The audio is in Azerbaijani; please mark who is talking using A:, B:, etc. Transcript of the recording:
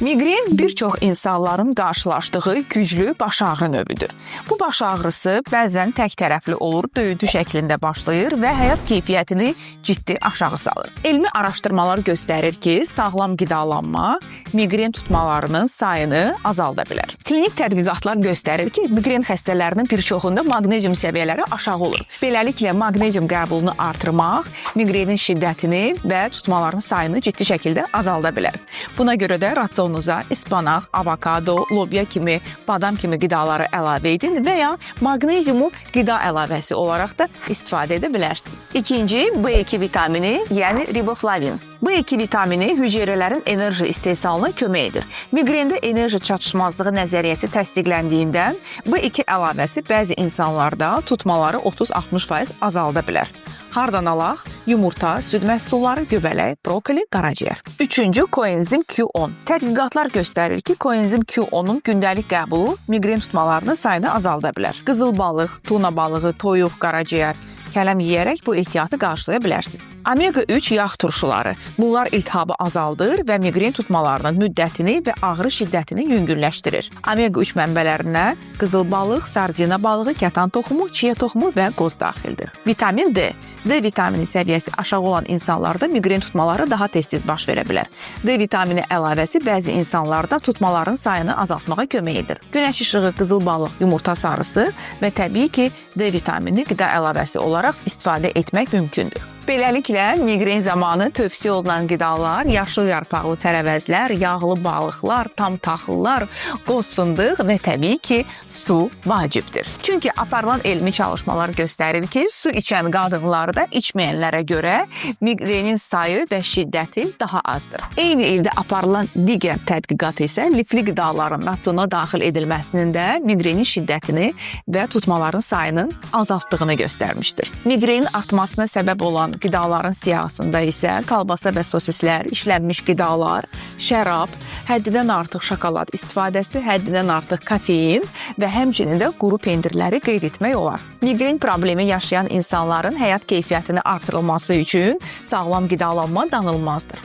A: Miqren bir çox insanların qarşılaşdığı güclü baş ağrı növüdür. Bu baş ağrısı bəzən tək tərəfli olur, döyüntü şəklində başlayır və həyat keyfiyyətini ciddi aşağı salır. Elmi araşdırmalar göstərir ki, sağlam qidalanma miqren tutmalarının sayını azalda bilər. Klinik tədqiqatlar göstərir ki, miqren xəstələrinin bir çoxunda maqnezium səviyyələri aşağı olur. Beləliklə, maqnezium qəbulunu artırmaq miqrenin şiddətini və tutmaların sayını ciddi şəkildə azalda bilər. Buna görə də rasionunuza ispanaq, avokado, lobya kimi, badam kimi qidaları əlavə edin və ya maqneziumu qida əlavəsi olaraq da istifadə edə bilərsiniz. İkinci, B2 vitamini, yəni riboflavin. B2 vitamini hüceyrələrin enerji istehsalına kömək edir. Miqrendə enerji çatışmazlığı nəzəriyyəsi təsdiqləndiyindən B2 əlavəsi bəzi insanlarda tutmaları 30-60% azalda bilər. Hardan alaq? Yumurta, süd məhsulları, göbələk, brokoli, qaraciyər. Üçüncü, koenzim Q10. Tədqiqatlar göstərir ki, koenzim Q10-un gündəlik qəbulu miqren tutmalarının sayını azalda bilər. Qızıl balıq, tuna balığı, toyuq, qaraciyər, kələm yeyərək bu ehtiyatı qarşılaya bilərsiniz. Omega-3 yağ turşuları. Bunlar iltihabı azaldır və miqren tutmalarının müddətini və ağrı şiddətini yüngülləşdirir. Omega-3 mənbələrinə qızıl balıq, sardina balığı, kətan toxumu, chia toxumu və qoz daxildir. Vitamin D. D vitamini səviyyəsi aşağı olan insanlarda miqren tutmaları daha tez-tez baş verə bilər. D vitamini əlavəsi bəzi insanlarda tutmaların sayını azaltmağa kömək edir. Günəş işığı, qızıl balıq, yumurta sarısı və təbii ki, D vitamini qida əlavəsi olaraq istifadə etmək mümkündür. Beləliklə, miqren zamanı tövsiyə olunan qidalar, yaşıl yarpaqlı tərəvəzlər, yağlı balıqlar, tam taxıllar, qoz fındıq və təbii ki, su vacibdir. Çünki aparılan elmi çalışmalar göstərir ki, su içən qadınlarda içməyənlərə görə miqrenin sayı və şiddəti daha azdır. Eyni ildə aparılan digər tədqiqat isə lifli qidaların rasiona daxil edilməsinin də miqrenin şiddətini və tutmaların sayının azaltdığını göstərmişdir. Miqrenin artmasına səbəb olan qidaların siyahısında isə kolbasa və sosislər, işlənmiş qidalar, şərab, həddindən artıq şokolad istifadəsi, həddindən artıq kofein və həmçinin də quru pendirləri qeyd etmək olar. Miqren problemi yaşayan insanların həyat keyfiyyətini artırılması üçün sağlam qidalanma danılmazdır.